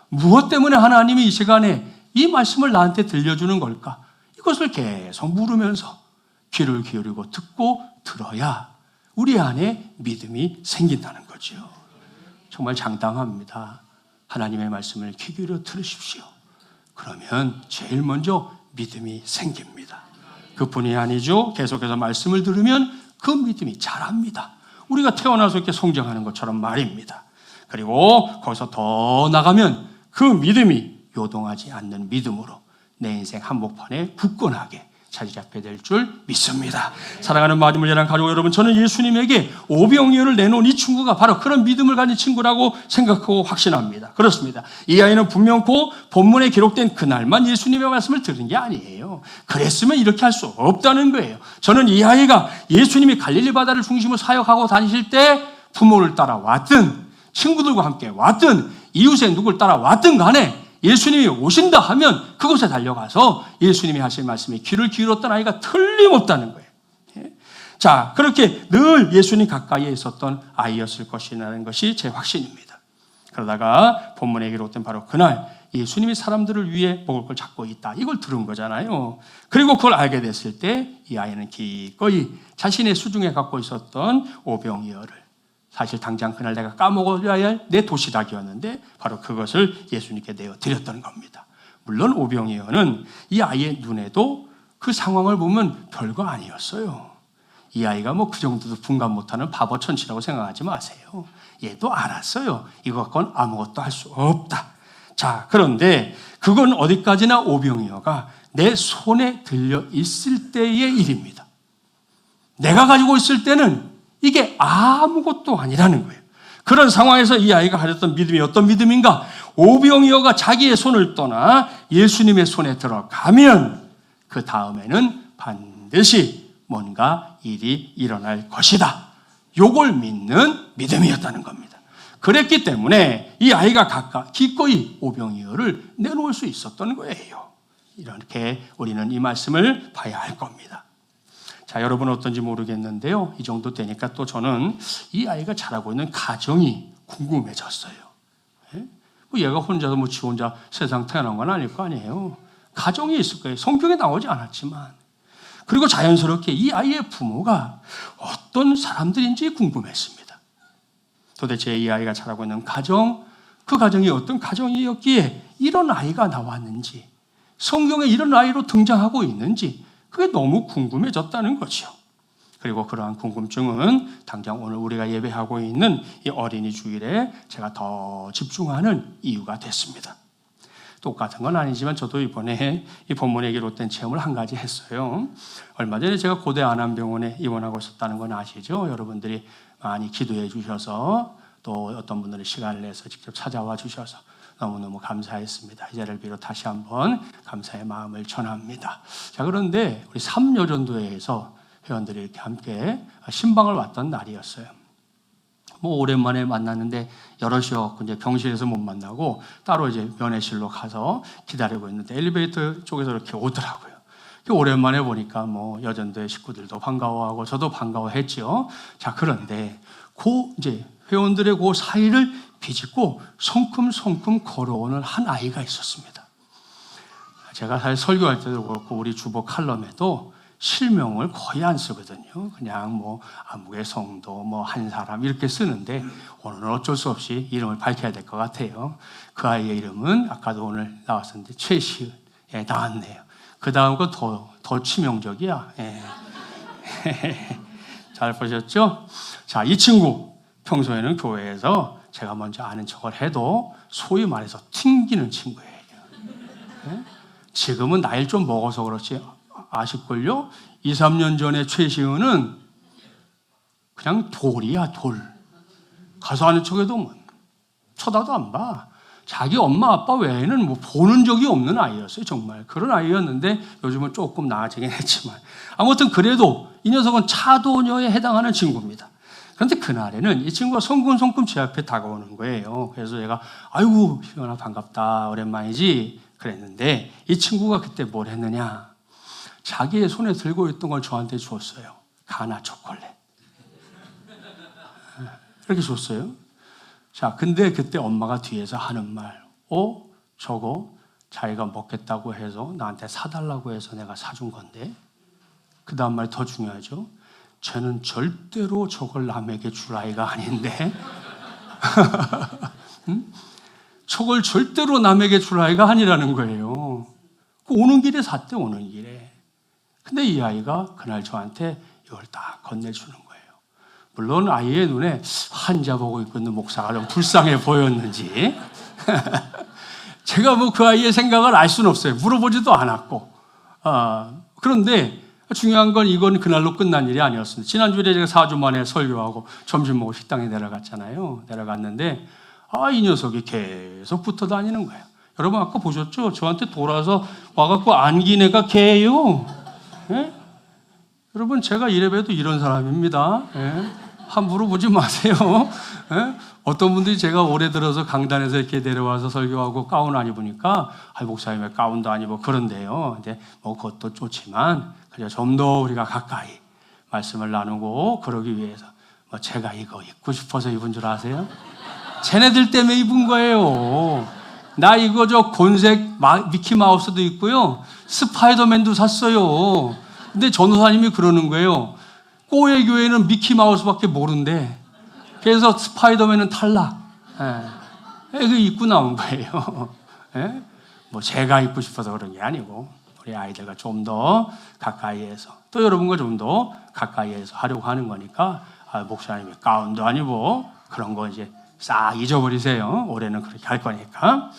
무엇 때문에 하나님이 이 시간에 이 말씀을 나한테 들려주는 걸까? 이것을 계속 물으면서 귀를 기울이고 듣고 들어야 우리 안에 믿음이 생긴다는 거죠. 정말 장담합니다. 하나님의 말씀을 귀 기울여 들으십시오. 그러면 제일 먼저 믿음이 생깁니다. 그뿐이 아니죠. 계속해서 말씀을 들으면 그 믿음이 자랍니다. 우리가 태어나서 이렇게 성장하는 것처럼 말입니다. 그리고 거기서 더 나가면 그 믿음이 요동하지 않는 믿음으로 내 인생 한복판에 굳건하게 자리 잡게 될 줄 믿습니다. 사랑하는 마지막 예랑 가족 여러분, 저는 예수님에게 오병이어를 내놓은 이 친구가 바로 그런 믿음을 가진 친구라고 생각하고 확신합니다. 그렇습니다. 이 아이는 분명코 본문에 기록된 그날만 예수님의 말씀을 들은 게 아니에요. 그랬으면 이렇게 할 수 없다는 거예요. 저는 이 아이가 예수님이 갈릴리 바다를 중심으로 사역하고 다니실 때 부모를 따라왔든 친구들과 함께 왔든 이웃에 누굴 따라왔든 간에 예수님이 오신다 하면 그곳에 달려가서 예수님이 하실 말씀에 귀를 기울였던 아이가 틀림없다는 거예요. 자, 그렇게 늘 예수님 가까이에 있었던 아이였을 것이라는 것이 제 확신입니다. 그러다가 본문에 기록된 바로 그날 예수님이 사람들을 위해 먹을 걸 찾고 있다. 이걸 들은 거잖아요. 그리고 그걸 알게 됐을 때 이 아이는 기꺼이 자신의 수중에 갖고 있었던 오병이어를, 사실 당장 그날 내가 까먹어야 할 내 도시락이었는데 바로 그것을 예수님께 내어 드렸던 겁니다. 물론 오병이어는 이 아이의 눈에도 그 상황을 보면 별거 아니었어요. 이 아이가 뭐 그 정도도 분간 못하는 바보천치라고 생각하지 마세요. 얘도 알았어요. 이거 갖고는 아무것도 할 수 없다. 자, 그런데 그건 어디까지나 오병이어가 내 손에 들려 있을 때의 일입니다. 내가 가지고 있을 때는 이게 아무것도 아니라는 거예요. 그런 상황에서 이 아이가 가졌던 믿음이 어떤 믿음인가? 오병이어가 자기의 손을 떠나 예수님의 손에 들어가면 그 다음에는 반드시 뭔가 일이 일어날 것이다. 요걸 믿는 믿음이었다는 겁니다. 그랬기 때문에 이 아이가 기꺼이 오병이어를 내놓을 수 있었던 거예요. 이렇게 우리는 이 말씀을 봐야 할 겁니다. 자, 여러분 어떤지 모르겠는데요. 이 정도 되니까 또 저는 이 아이가 자라고 있는 가정이 궁금해졌어요. 뭐 얘가 혼자서 지 혼자 세상 태어난 건 아닐 거 아니에요. 가정이 있을 거예요. 성경에 나오지 않았지만. 그리고 자연스럽게 이 아이의 부모가 어떤 사람들인지 궁금했습니다. 도대체 이 아이가 자라고 있는 가정, 그 가정이 어떤 가정이었기에 이런 아이가 나왔는지, 성경에 이런 아이로 등장하고 있는지 그게 너무 궁금해졌다는 거죠. 그리고 그러한 궁금증은 당장 오늘 우리가 예배하고 있는 이 어린이 주일에 제가 더 집중하는 이유가 됐습니다. 똑같은 건 아니지만 저도 이번에 이 본문에 기록된 체험을 한 가지 했어요. 얼마 전에 제가 고대 안암병원에 입원하고 있었다는 건 아시죠? 여러분들이 많이 기도해 주셔서 또 어떤 분들이 시간을 내서 직접 찾아와 주셔서 너무너무 감사했습니다. 이 자리를 비롯 다시 한번 감사의 마음을 전합니다. 자, 그런데 우리 3여전도회에서 회원들이 이렇게 함께 신방을 왔던 날이었어요. 뭐 오랜만에 만났는데 여럿이었고 이제 병실에서 못 만나고 따로 이제 면회실로 가서 기다리고 있는데 엘리베이터 쪽에서 이렇게 오더라고요. 오랜만에 보니까 뭐 여전도의 식구들도 반가워하고 저도 반가워했죠. 자, 그런데 이제 회원들의 그 사이를 비집고 성큼성큼 걸어오는 한 아이가 있었습니다. 제가 사실 설교할 때도 그렇고 우리 주보 칼럼에도 실명을 거의 안 쓰거든요. 그냥 뭐 아무개 성도 뭐 한 사람 이렇게 쓰는데 오늘은 어쩔 수 없이 이름을 밝혀야 될 것 같아요. 그 아이의 이름은 아까도 오늘 나왔었는데 최시은. 예, 나왔네요. 그 다음 거 더 치명적이야. 예. 잘 보셨죠? 자, 이 친구 평소에는 교회에서 제가 먼저 아는 척을 해도 소위 말해서 튕기는 친구예요. 예? 지금은 나이를 좀 먹어서 그렇지 아실걸요? 2, 3년 전에 최시은은 그냥 돌이야, 돌. 가서 아는 척해도 뭐 쳐다도 안 봐. 자기 엄마 아빠 외에는 뭐 보는 적이 없는 아이였어요. 정말 그런 아이였는데 요즘은 조금 나아지긴 했지만 아무튼 그래도 이 녀석은 차도녀에 해당하는 친구입니다. 그런데 그날에는 이 친구가 성큼성큼 제 앞에 다가오는 거예요. 그래서 제가 아이고 시은아 반갑다 오랜만이지 그랬는데 이 친구가 그때 뭘 했느냐, 자기의 손에 들고 있던 걸 저한테 줬어요. 가나 초콜릿 이렇게 줬어요. 자, 근데 그때 엄마가 뒤에서 하는 말, 저거 자기가 먹겠다고 해서 나한테 사달라고 해서 내가 사준 건데, 그 다음 말이 더 중요하죠. 쟤는 절대로 저걸 남에게 줄 아이가 아닌데 응? 저걸 절대로 남에게 줄 아이가 아니라는 거예요. 오는 길에 샀대, 오는 길에. 근데 이 아이가 그날 저한테 이걸 딱 건네주는 거예요. 물론 아이의 눈에 환자 보고 있는 목사가 좀 불쌍해 보였는지 제가 뭐 그 아이의 생각을 알 수는 없어요. 물어보지도 않았고. 그런데 중요한 건 이건 그날로 끝난 일이 아니었습니다. 지난주에 제가 4주 만에 설교하고 점심 먹고 식당에 내려갔잖아요. 내려갔는데 이 녀석이 계속 붙어 다니는 거예요. 여러분 아까 보셨죠? 저한테 돌아서 와갖고 안긴 애가 걔예요. 예? 여러분 제가 이래봬도 이런 사람입니다. 예? 함부로 보지 마세요. 예? 어떤 분들이 제가 올해 들어서 강단에서 이렇게 내려와서 설교하고 가운 안 입으니까 목사님 왜 가운도 안 입어 그런데요. 근데 뭐 그것도 좋지만 그냥 좀 더 우리가 가까이 말씀을 나누고 그러기 위해서 뭐 제가 이거 입고 싶어서 입은 줄 아세요? 쟤네들 때문에 입은 거예요. 나 이거 저 곤색 미키마우스도 있고요. 스파이더맨도 샀어요. 근데 전도사님이 그러는 거예요. 꼬의 교회는 미키마우스밖에 모른대. 그래서 스파이더맨은 탈락. 그 입고 나온 거예요. 예? 뭐 제가 입고 싶어서 그런 게 아니고 우리 아이들과 좀 더 가까이에서 또 여러분과 좀 더 가까이에서 하려고 하는 거니까 목사님이 가운도 아니고 그런 거 이제 싹 잊어버리세요. 올해는 그렇게 할 거니까.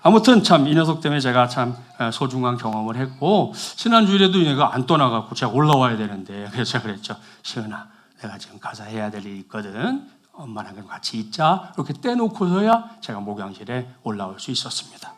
아무튼 참 이 녀석 때문에 제가 참 소중한 경험을 했고 지난주에도 얘가 안 떠나갖고 제가 올라와야 되는데 그래서 제가 그랬죠. 시은아 내가 지금 가서 해야 될 일이 있거든. 엄마랑 같이 있자. 이렇게 떼놓고서야 제가 목양실에 올라올 수 있었습니다.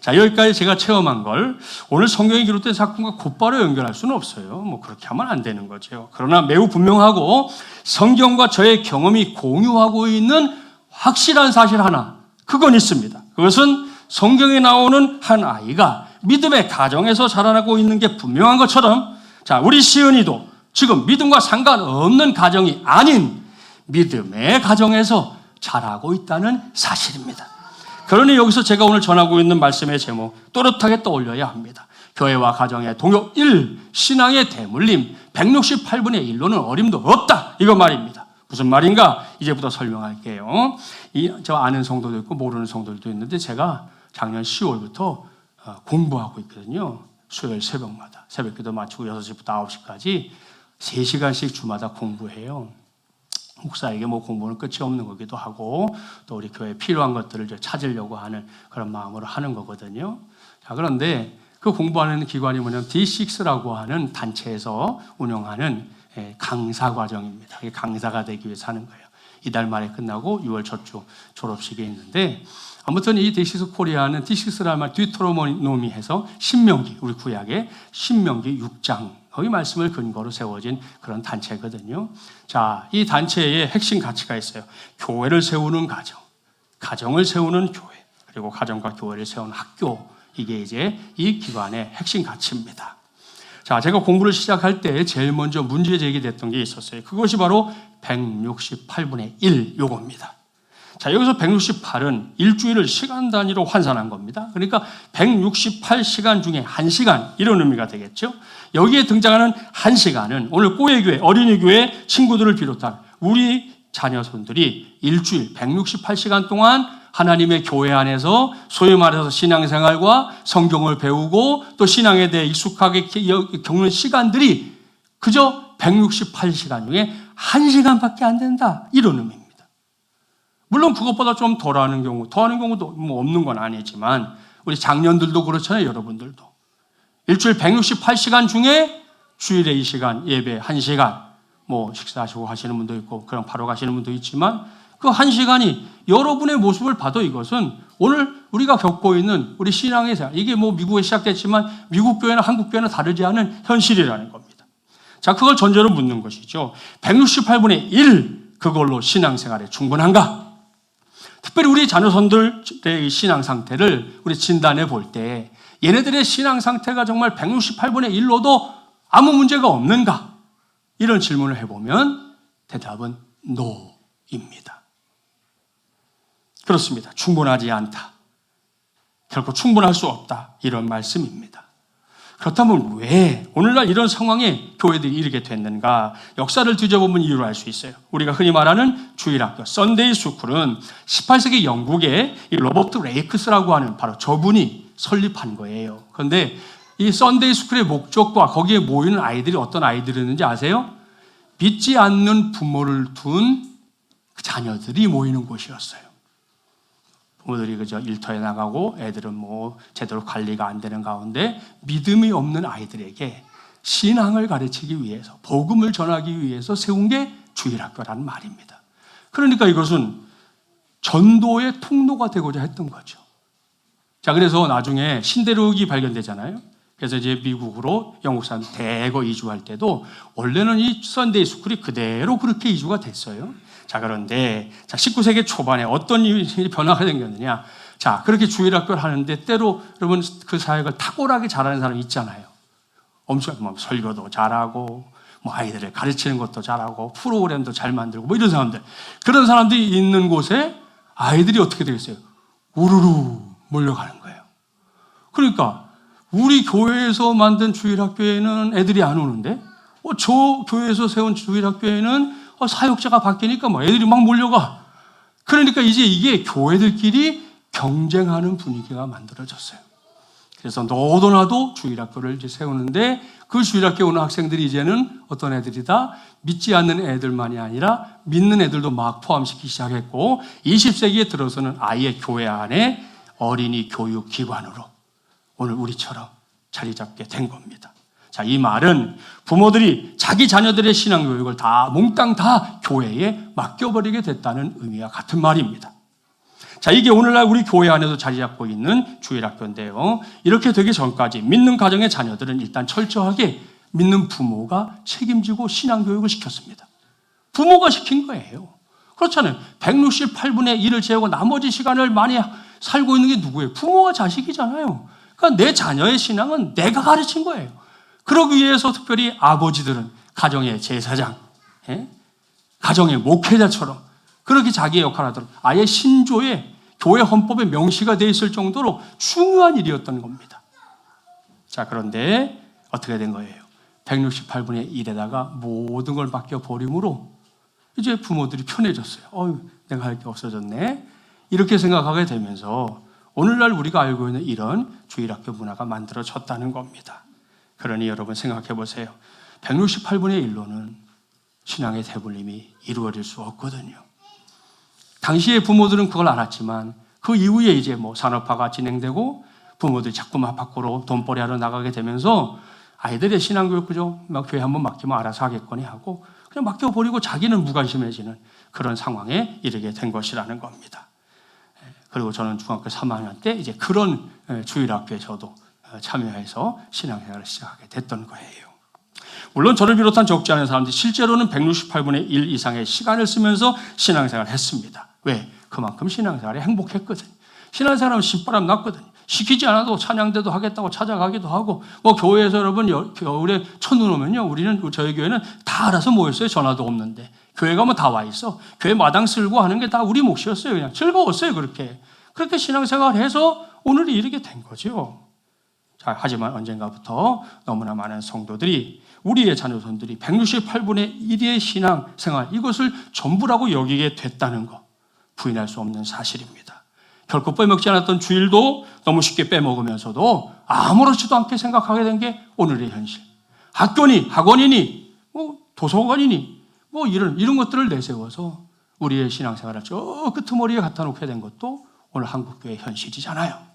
자, 여기까지 제가 체험한 걸 오늘 성경에 기록된 사건과 곧바로 연결할 수는 없어요. 뭐 그렇게 하면 안 되는 거죠. 그러나 매우 분명하고 성경과 저의 경험이 공유하고 있는 확실한 사실 하나, 그건 있습니다. 그것은 성경에 나오는 한 아이가 믿음의 가정에서 자라나고 있는 게 분명한 것처럼 자, 우리 시은이도 지금 믿음과 상관없는 가정이 아닌 믿음의 가정에서 자라고 있다는 사실입니다. 그러니 여기서 제가 오늘 전하고 있는 말씀의 제목 또렷하게 떠올려야 합니다. 교회와 가정의 동역 1, 신앙의 대물림 168분의 1로는 어림도 없다. 이거 말입니다. 무슨 말인가? 이제부터 설명할게요. 저 아는 성도도 있고 모르는 성도들도 있는데 제가 작년 10월부터 공부하고 있거든요. 수요일 새벽마다. 새벽기도 마치고 6시부터 9시까지 3시간씩 주마다 공부해요. 목사에게 뭐 공부는 끝이 없는 거기도 하고 또 우리 교회에 필요한 것들을 찾으려고 하는 그런 마음으로 하는 거거든요. 자, 그런데 그 공부하는 기관이 뭐냐면 D6라고 하는 단체에서 운영하는 강사 과정입니다. 강사가 되기 위해서 하는 거예요. 이달 말에 끝나고 6월 첫 주 졸업식이 있는데 아무튼 이 D6 코리아는 D6라는 말 디토로노미 해서 신명기, 우리 구약의 신명기 6장 거기 말씀을 근거로 세워진 그런 단체거든요. 자, 이 단체의 핵심 가치가 있어요. 교회를 세우는 가정, 가정을 세우는 교회, 그리고 가정과 교회를 세우는 학교. 이게 이제 이 기관의 핵심 가치입니다. 자, 제가 공부를 시작할 때 제일 먼저 문제 제기됐던 게 있었어요. 그것이 바로 168분의 1 요겁니다. 자, 여기서 168은 일주일을 시간 단위로 환산한 겁니다. 그러니까 168시간 중에 1시간 이런 의미가 되겠죠. 여기에 등장하는 1시간은 오늘 꼬예교회, 어린이교회 친구들을 비롯한 우리 자녀손들이 일주일 168시간 동안 하나님의 교회 안에서 소위 말해서 신앙생활과 성경을 배우고 또 신앙에 대해 익숙하게 겪는 시간들이 그저 168시간 중에 1시간밖에 안 된다. 이런 의미입니다. 물론 그것보다 좀 덜하는 경우도 뭐 없는 건 아니지만 우리 장년들도 그렇잖아요. 여러분들도. 일주일 168시간 중에 주일에 이 시간 예배 1시간 뭐 식사하시고 하시는 분도 있고 그냥 바로 가시는 분도 있지만 그 1시간이 여러분의 모습을 봐도 이것은 오늘 우리가 겪고 있는 우리 신앙의 생활, 이게 뭐 미국에 시작됐지만 미국 교회나 한국 교회나 다르지 않은 현실이라는 겁니다. 자, 그걸 전제로 묻는 것이죠. 168분의 1 그걸로 신앙생활에 충분한가? 특별히 우리 자녀손들의 신앙 상태를 우리 진단해 볼 때 얘네들의 신앙 상태가 정말 168분의 1로도 아무 문제가 없는가? 이런 질문을 해보면 대답은 NO입니다. 그렇습니다. 충분하지 않다. 결코 충분할 수 없다. 이런 말씀입니다. 그렇다면 왜 오늘날 이런 상황에 교회들이 이르게 됐는가? 역사를 뒤져보면 이유를 알 수 있어요. 우리가 흔히 말하는 주일학교, 썬데이 스쿨은 18세기 영국의 이 로버트 레이크스라고 하는 바로 저분이 설립한 거예요. 그런데 이 썬데이 스쿨의 목적과 거기에 모이는 아이들이 어떤 아이들이었는지 아세요? 믿지 않는 부모를 둔 자녀들이 모이는 곳이었어요. 부모들이 그저 일터에 나가고 애들은 뭐 제대로 관리가 안 되는 가운데 믿음이 없는 아이들에게 신앙을 가르치기 위해서 복음을 전하기 위해서 세운 게 주일학교라는 말입니다. 그러니까 이것은 전도의 통로가 되고자 했던 거죠. 자, 그래서 나중에 신대륙이 발견되잖아요. 그래서 이제 미국으로 영국 사람 대거 이주할 때도 원래는 이 썬데이 스쿨이 그대로 그렇게 이주가 됐어요. 자, 그런데 19세기 초반에 어떤 변화가 생겼느냐. 자, 그렇게 주일학교를 하는데 때로 여러분 그 사역을 탁월하게 잘하는 사람이 있잖아요. 엄청 뭐 설교도 잘하고 뭐 아이들을 가르치는 것도 잘하고 프로그램도 잘 만들고 뭐 이런 사람들. 그런 사람들이 있는 곳에 아이들이 어떻게 되겠어요? 우르르 몰려가는 거예요. 그러니까 우리 교회에서 만든 주일학교에는 애들이 안 오는데 저 교회에서 세운 주일학교에는 사역자가 바뀌니까 뭐 애들이 막 몰려가. 그러니까 이제 이게 교회들끼리 경쟁하는 분위기가 만들어졌어요. 그래서 너도 나도 주일학교를 이제 세우는데 그 주일학교에 오는 학생들이 이제는 어떤 애들이다? 믿지 않는 애들만이 아니라 믿는 애들도 막 포함시키기 시작했고 20세기에 들어서는 아예 교회 안에 어린이 교육 기관으로 오늘 우리처럼 자리 잡게 된 겁니다. 자, 이 말은 부모들이 자기 자녀들의 신앙교육을 다 몽땅 다 교회에 맡겨버리게 됐다는 의미와 같은 말입니다. 자, 이게 오늘날 우리 교회 안에도 자리 잡고 있는 주일학교인데요. 이렇게 되기 전까지 믿는 가정의 자녀들은 일단 철저하게 믿는 부모가 책임지고 신앙교육을 시켰습니다. 부모가 시킨 거예요. 그렇잖아요. 168분의 1을 채우고 나머지 시간을 많이 살고 있는 게 누구예요? 부모와 자식이잖아요. 그러니까 내 자녀의 신앙은 내가 가르친 거예요. 그러기 위해서 특별히 아버지들은 가정의 제사장, 가정의 목회자처럼 그렇게 자기의 역할을 하도록 아예 신조에 교회 헌법에 명시가 되어 있을 정도로 중요한 일이었던 겁니다. 자, 그런데 어떻게 된 거예요? 168분의 1에다가 모든 걸 맡겨버림으로 이제 부모들이 편해졌어요. 내가 할 게 없어졌네. 이렇게 생각하게 되면서 오늘날 우리가 알고 있는 이런 주일학교 문화가 만들어졌다는 겁니다. 그러니 여러분 생각해 보세요. 168분의 1로는 신앙의 대물림이 이루어질 수 없거든요. 당시의 부모들은 그걸 알았지만 그 이후에 이제 산업화가 진행되고 부모들이 자꾸만 밖으로 돈벌이 하러 나가게 되면서 아이들의 신앙교육 그죠? 교회 한번 맡기면 알아서 하겠거니 하고 그냥 맡겨버리고 자기는 무관심해지는 그런 상황에 이르게 된 것이라는 겁니다. 그리고 저는 중학교 3학년 때 이제 그런 주일학교에 저도 참여해서 신앙생활을 시작하게 됐던 거예요. 물론 저를 비롯한 적지 않은 사람들이 실제로는 168분의 1 이상의 시간을 쓰면서 신앙생활을 했습니다. 왜? 그만큼 신앙생활이 행복했거든요. 신앙생활하면 신바람 났거든요. 시키지 않아도 찬양대도 하겠다고 찾아가기도 하고 교회에서 여러분 겨울에 첫눈 오면요 저희 교회는 다 알아서 모였어요. 전화도 없는데 교회 가면 다 와 있어. 교회 마당 쓸고 하는 게 다 우리 몫이었어요. 그냥 즐거웠어요. 그렇게 신앙생활해서 오늘이 이르게 된 거죠. 자, 하지만 언젠가부터 너무나 많은 성도들이 우리의 자녀손들이 168분의 1의 신앙생활 이것을 전부라고 여기게 됐다는 거 부인할 수 없는 사실입니다. 결코 빼먹지 않았던 주일도 너무 쉽게 빼먹으면서도 아무렇지도 않게 생각하게 된 게 오늘의 현실. 학교니 학원이니 도서관이니 이런 것들을 내세워서 우리의 신앙생활을 저 끄트머리에 갖다 놓게 된 것도 오늘 한국교회의 현실이잖아요.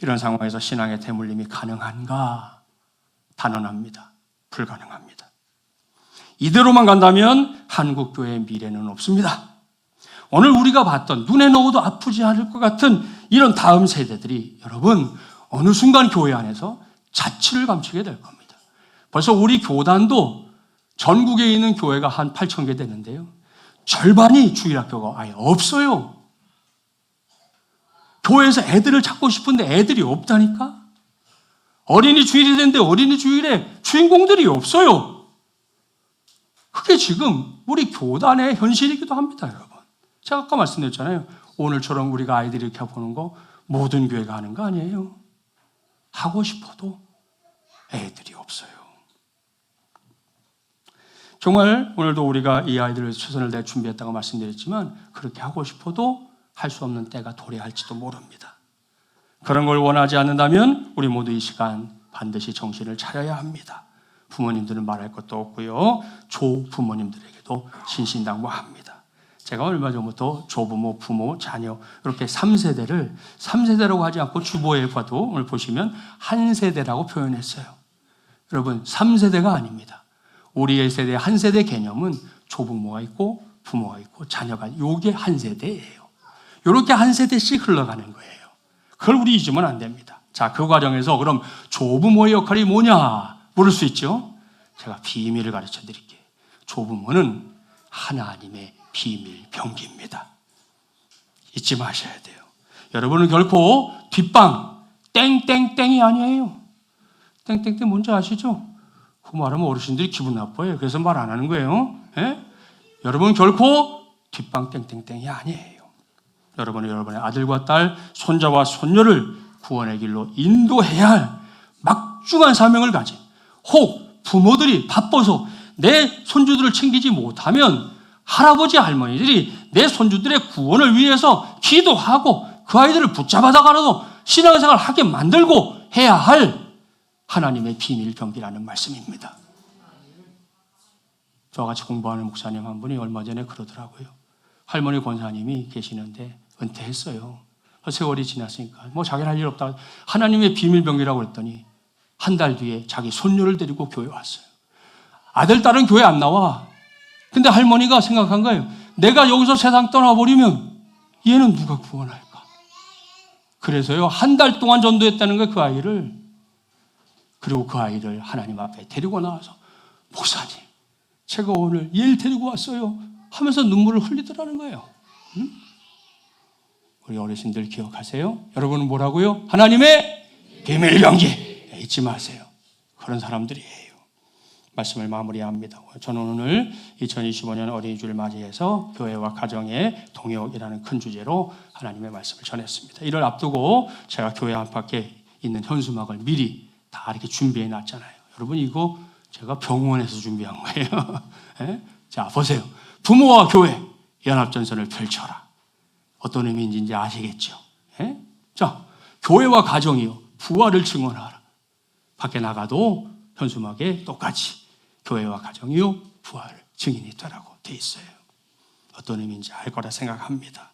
이런 상황에서 신앙의 대물림이 가능한가? 단언합니다. 불가능합니다. 이대로만 간다면 한국교회의 미래는 없습니다. 오늘 우리가 봤던 눈에 넣어도 아프지 않을 것 같은 이런 다음 세대들이 여러분 어느 순간 교회 안에서 자취를 감추게 될 겁니다. 벌써 우리 교단도 전국에 있는 교회가 한 8,000개 되는데요. 절반이 주일학교가 아예 없어요. 교회에서 애들을 찾고 싶은데 애들이 없다니까? 어린이 주일이 되는데 어린이 주일에 주인공들이 없어요. 그게 지금 우리 교단의 현실이기도 합니다, 여러분. 제가 아까 말씀드렸잖아요. 오늘처럼 우리가 아이들이 이렇게 보는 거 모든 교회가 하는 거 아니에요. 하고 싶어도 애들이 없어요. 정말 오늘도 우리가 이 아이들을 최선을 다해 준비했다고 말씀드렸지만 그렇게 하고 싶어도 할 수 없는 때가 도래할지도 모릅니다. 그런 걸 원하지 않는다면 우리 모두 이 시간 반드시 정신을 차려야 합니다. 부모님들은 말할 것도 없고요. 조부모님들에게도 신신당부합니다. 제가 얼마 전부터 조부모, 부모, 자녀 이렇게 3세대라고 하지 않고 주보에 봐도 오늘 보시면 한 세대라고 표현했어요. 여러분 3세대가 아닙니다. 우리의 세대 한 세대 개념은 조부모가 있고 부모가 있고 자녀가 요게 한 세대예요. 이렇게 한 세대씩 흘러가는 거예요. 그걸 우리 잊으면 안 됩니다. 자, 그 과정에서 그럼 조부모의 역할이 뭐냐 물을 수 있죠. 제가 비밀을 가르쳐 드릴게요. 조부모는 하나님의 비밀 병기입니다. 잊지 마셔야 돼요. 여러분은 결코 뒷방 땡땡땡이 아니에요. 땡땡땡 뭔지 아시죠? 그 말하면 어르신들이 기분 나빠요. 그래서 말 안 하는 거예요. 예? 여러분은 결코 뒷방 땡땡땡이 아니에요. 여러분은 여러분의 아들과 딸, 손자와 손녀를 구원의 길로 인도해야 할 막중한 사명을 가진 혹 부모들이 바빠서 내 손주들을 챙기지 못하면 할아버지 할머니들이 내 손주들의 구원을 위해서 기도하고 그 아이들을 붙잡아다가라도 신앙생활을 하게 만들고 해야 할 하나님의 비밀 병기라는 말씀입니다. 저와 같이 공부하는 목사님 한 분이 얼마 전에 그러더라고요. 할머니 권사님이 계시는데 은퇴했어요. 세월이 지났으니까 자기는 할 일 없다. 하나님의 비밀 병기라고 그랬더니 한 달 뒤에 자기 손녀를 데리고 교회 왔어요. 아들, 딸은 교회 안 나와. 근데 할머니가 생각한 거예요. 내가 여기서 세상 떠나버리면 얘는 누가 구원할까? 그래서요, 한 달 동안 전도했다는 거예요, 그 아이를. 그리고 그 아이를 하나님 앞에 데리고 나와서 목사님, 제가 오늘 얘를 데리고 왔어요 하면서 눈물을 흘리더라는 거예요. 응? 우리 어르신들 기억하세요? 여러분은 뭐라고요? 하나님의 비밀 병기 잊지 마세요. 그런 사람들이에요. 말씀을 마무리합니다. 저는 오늘 2025년 어린이주를 맞이해서 교회와 가정의 동역이라는 큰 주제로 하나님의 말씀을 전했습니다. 이를 앞두고 제가 교회 안팎에 있는 현수막을 미리 다 이렇게 준비해 놨잖아요. 여러분 이거 제가 병원에서 준비한 거예요. 예? 자, 보세요. 부모와 교회 연합전선을 펼쳐라. 어떤 의미인지 이제 아시겠죠? 예? 자, 교회와 가정이요. 부활을 증언하라. 밖에 나가도 현수막에 똑같이 교회와 가정이요. 부활 증인이 되라고 돼 있어요. 어떤 의미인지 알 거라 생각합니다.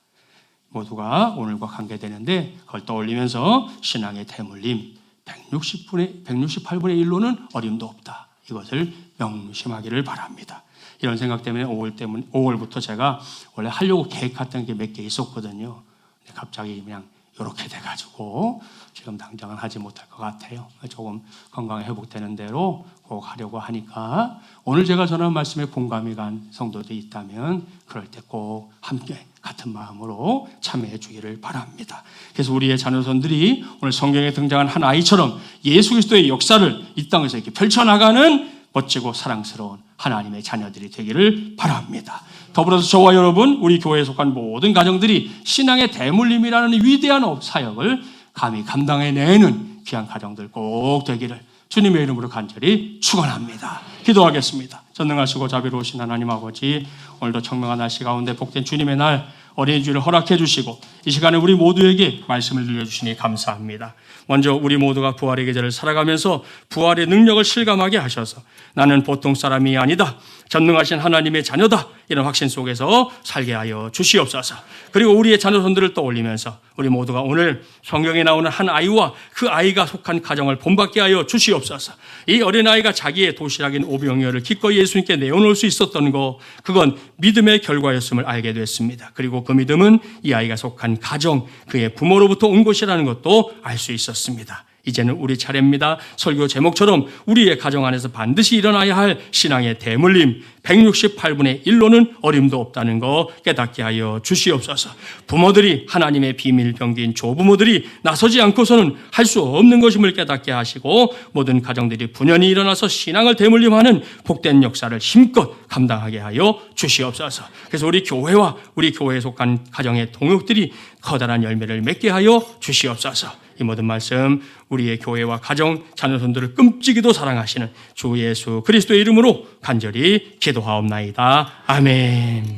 모두가 오늘과 관계되는데 그걸 떠올리면서 신앙의 대물림 168분의 1로는 어림도 없다. 이것을 명심하기를 바랍니다. 이런 생각 때문에 5월부터 제가 원래 하려고 계획했던 게 몇 개 있었거든요. 근데 갑자기 그냥 이렇게 돼가지고 지금 당장은 하지 못할 것 같아요. 조금 건강이 회복되는 대로 꼭 하려고 하니까 오늘 제가 전한 말씀에 공감이 간 성도들이 있다면 그럴 때 꼭 함께 같은 마음으로 참여해 주기를 바랍니다. 그래서 우리의 자녀손들이 오늘 성경에 등장한 한 아이처럼 예수 그리스도의 역사를 이 땅에서 이렇게 펼쳐나가는 멋지고 사랑스러운 하나님의 자녀들이 되기를 바랍니다. 더불어서 저와 여러분, 우리 교회에 속한 모든 가정들이 신앙의 대물림이라는 위대한 사역을 감히 감당해내는 귀한 가정들 꼭 되기를 주님의 이름으로 간절히 축원합니다. 기도하겠습니다. 전능하시고 자비로우신 하나님 아버지, 오늘도 청명한 날씨 가운데 복된 주님의 날 어린이 주일을 허락해 주시고 이 시간에 우리 모두에게 말씀을 들려주시니 감사합니다. 먼저 우리 모두가 부활의 계절을 살아가면서 부활의 능력을 실감하게 하셔서 나는 보통 사람이 아니다, 전능하신 하나님의 자녀다, 이런 확신 속에서 살게 하여 주시옵소서. 그리고 우리의 자녀손들을 떠올리면서 우리 모두가 오늘 성경에 나오는 한 아이와 그 아이가 속한 가정을 본받게 하여 주시옵소서. 이 어린아이가 자기의 도시락인 오병이어를 기꺼이 예수님께 내어놓을 수 있었던 거, 그건 믿음의 결과였음을 알게 됐습니다. 그리고 그 믿음은 이 아이가 속한 가정, 그의 부모로부터 온 것이라는 것도 알 수 있었습니다. 이제는 우리 차례입니다. 설교 제목처럼 우리의 가정 안에서 반드시 일어나야 할 신앙의 대물림 168분의 1로는 어림도 없다는 거 깨닫게 하여 주시옵소서. 부모들이 하나님의 비밀 병기인 조부모들이 나서지 않고서는 할 수 없는 것임을 깨닫게 하시고 모든 가정들이 분연히 일어나서 신앙을 대물림하는 복된 역사를 힘껏 감당하게 하여 주시옵소서. 그래서 우리 교회와 우리 교회에 속한 가정의 동역들이 커다란 열매를 맺게 하여 주시옵소서. 이 모든 말씀 우리의 교회와 가정, 자녀손들을 끔찍이도 사랑하시는 주 예수 그리스도의 이름으로 간절히 기도하옵나이다. 아멘.